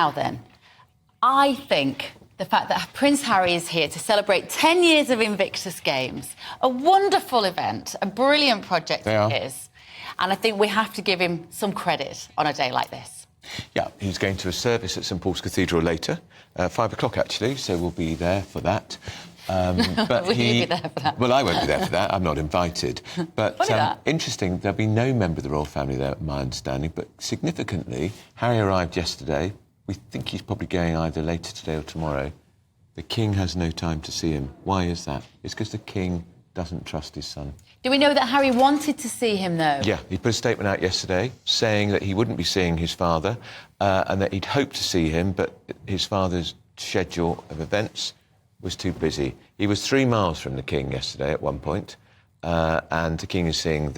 Now then, I think the fact that Prince Harry is here to celebrate 10 years of Invictus Games, a wonderful event, a brilliant project it is, and I think we have to give him some credit on a day like this. Yeah, he's going to a service at St Paul's Cathedral later, 5 o'clock actually, so we'll be there for that. But Will you be there for that? Well, I won't be there for that. I'm not invited. But interesting, there'll be no member of the royal family there, my understanding. But significantly, Harry arrived yesterday. We think he's probably going either later today or tomorrow. The King has no time to see him. Why is that? It's because the King doesn't trust his son. Do we know that Harry wanted to see him, though? Yeah, he put a statement out yesterday saying that he wouldn't be seeing his father and that he'd hoped to see him, but his father's schedule of events was too busy. He was 3 miles from the King yesterday at one point, and the King is seeing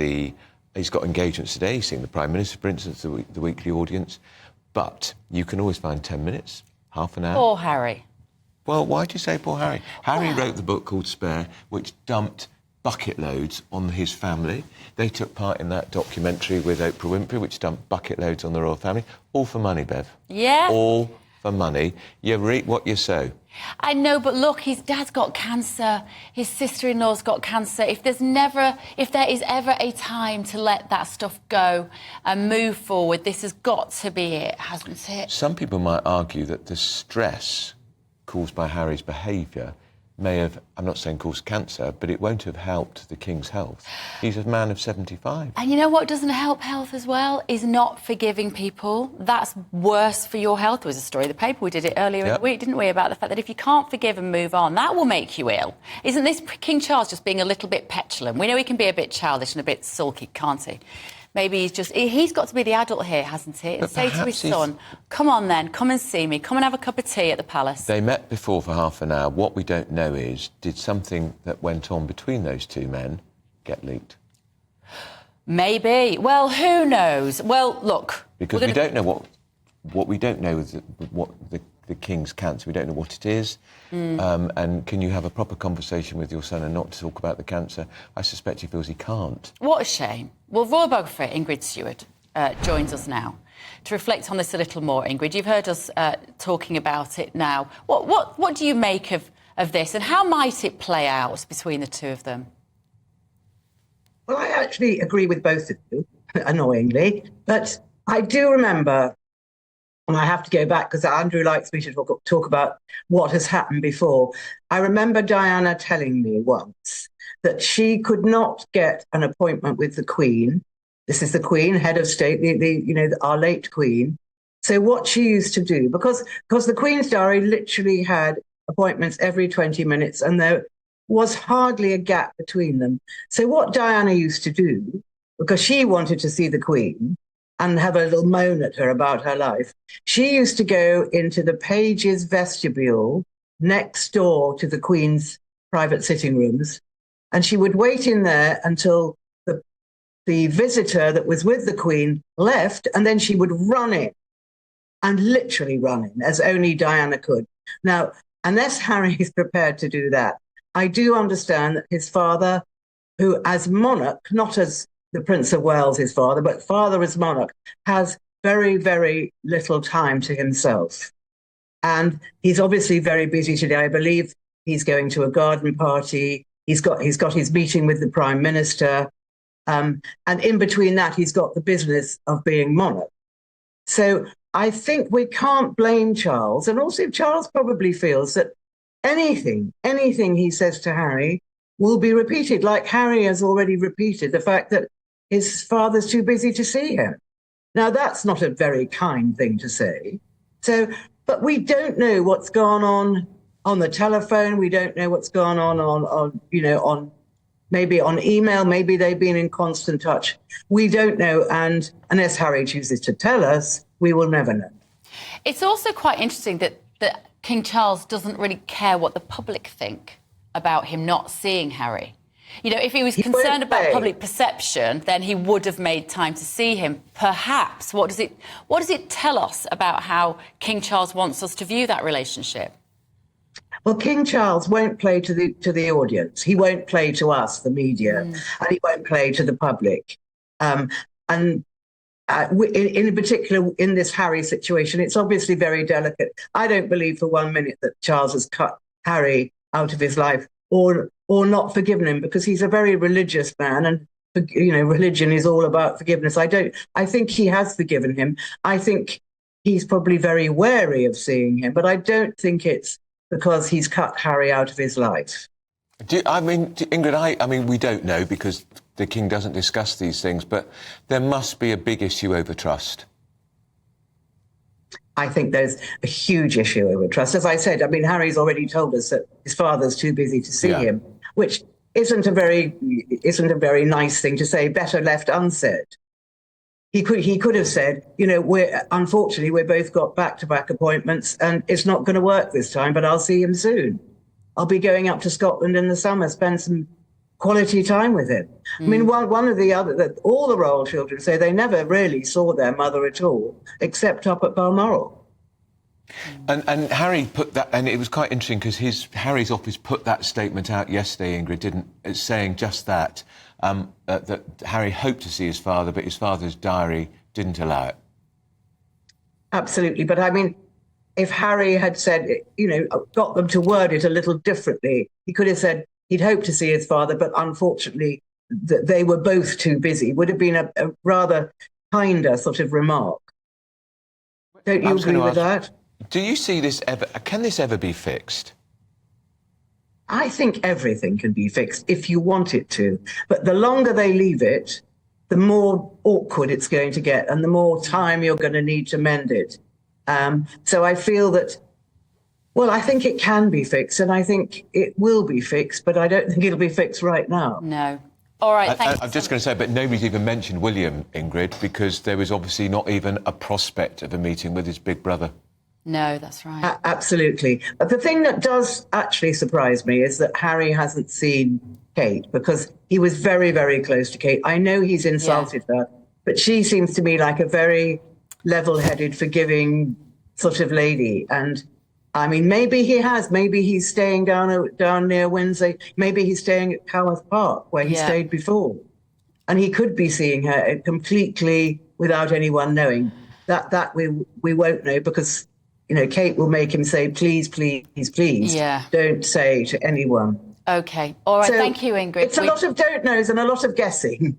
he's got engagements today. He's seeing the Prime Minister, for instance, the weekly audience. But you can always find 10 minutes, half an hour. Poor Harry. Well, why do you say poor Harry? Harry wrote the book called Spare, which dumped bucket loads on his family. They took part in that documentary with Oprah Winfrey, which dumped bucket loads on the royal family. All for money, Bev. Yeah. All for money. You reap what you sow. I know, but look, his dad's got cancer. His sister-in-law's got cancer. If there is ever a time to let that stuff go and move forward, this has got to be it, hasn't it? Some people might argue that the stress caused by Harry's behaviour may have, I'm not saying caused cancer, but it won't have helped the King's health. He's a man of 75. And you know what doesn't help health as well? Is not forgiving people. That's worse for your health. There was a story in the paper, we did it earlier in the week, didn't we, about the fact that if you can't forgive and move on, that will make you ill. Isn't this King Charles just being a little bit petulant? We know he can be a bit childish and a bit sulky, can't he? Maybe he's got to be the adult here, hasn't he? And say to his son, come on then, come and see me, come and have a cup of tea at the palace. They met before for half an hour. What we don't know is, did something that went on between those two men get leaked? Maybe. Well, who knows? Well, look... Because we don't know what we don't know is what the King's cancer. We don't know what it is. And can you have a proper conversation with your son and not talk about the cancer? I suspect he feels he can't. What a shame. Well, royal biographer Ingrid Seward joins us now to reflect on this a little more. Ingrid, you've heard us talking about it now. What do you make of this, and how might it play out between the two of them? Well, I actually agree with both of you, annoyingly, but I do remember, and I have to go back because Andrew likes me to talk about what has happened before. I remember Diana telling me once that she could not get an appointment with the Queen. This is the Queen, head of state, our late Queen. So what she used to do, because the Queen's diary literally had appointments every 20 minutes and there was hardly a gap between them. So what Diana used to do, because she wanted to see the Queen and have a little moan at her about her life, she used to go into the pages' vestibule next door to the Queen's private sitting rooms, and she would wait in there until the visitor that was with the Queen left, and then she would run in, and literally run in, as only Diana could. Now, unless Harry is prepared to do that, I do understand that his father, who as monarch, not as the Prince of Wales, his father, but father as monarch, has very, very little time to himself. And he's obviously very busy today. I believe he's going to a garden party. He's got his meeting with the Prime Minister. And in between that, he's got the business of being monarch. So I think we can't blame Charles. And also Charles probably feels that anything he says to Harry will be repeated, like Harry has already repeated the fact that his father's too busy to see him. Now, that's not a very kind thing to say. So, but we don't know what's gone on the telephone. We don't know what's gone on maybe on email. Maybe they've been in constant touch. We don't know. And unless Harry chooses to tell us, we will never know. It's also quite interesting that King Charles doesn't really care what the public think about him not seeing Harry. You know, if he was concerned about public perception, then he would have made time to see him. Perhaps. What does it tell us about how King Charles wants us to view that relationship? Well, King Charles won't play to the audience. He won't play to us, the media, and he won't play to the public. And in particular in this Harry situation, it's obviously very delicate. I don't believe for 1 minute that Charles has cut Harry out of his life or not forgiven him, because he's a very religious man, and religion is all about forgiveness. I think he has forgiven him. I think he's probably very wary of seeing him, but I don't think it's because he's cut Harry out of his life. Ingrid, we don't know because the King doesn't discuss these things, but there must be a big issue over trust. I think there's a huge issue over trust. As I said, Harry's already told us that his father's too busy to see him, which isn't a very nice thing to say, better left unsaid. He could have said, unfortunately, we've both got back-to-back appointments and it's not going to work this time, but I'll see him soon. I'll be going up to Scotland in the summer, spend some quality time with him. One of the other, all the royal children say they never really saw their mother at all, except up at Balmoral. And Harry put that, and it was quite interesting because Harry's office put that statement out yesterday, Ingrid, didn't it, saying just that, that Harry hoped to see his father, but his father's diary didn't allow it. Absolutely, but if Harry had said, got them to word it a little differently, he could have said he'd hoped to see his father, but unfortunately they were both too busy. Would have been a rather kinder sort of remark. Don't you agree with that? Do you see this can this ever be fixed? I think everything can be fixed if you want it to. But the longer they leave it, the more awkward it's going to get and the more time you're going to need to mend it. So I feel that, I think it can be fixed and I think it will be fixed, but I don't think it'll be fixed right now. No. All right, thanks. I'm just going to say, but nobody's even mentioned William, Ingrid, because there was obviously not even a prospect of a meeting with his big brother. No, that's right. Absolutely. But the thing that does actually surprise me is that Harry hasn't seen Kate, because he was very, very close to Kate. I know he's insulted her, but she seems to me like a very level-headed, forgiving sort of lady. And maybe he has. Maybe he's staying down near Windsor. Maybe he's staying at Coworth Park, where he stayed before. And he could be seeing her completely without anyone knowing. That we won't know, because Kate will make him say, please, please, please, don't say to anyone. OK. All right, thank you, Ingrid. It's a lot of don't knows and a lot of guessing.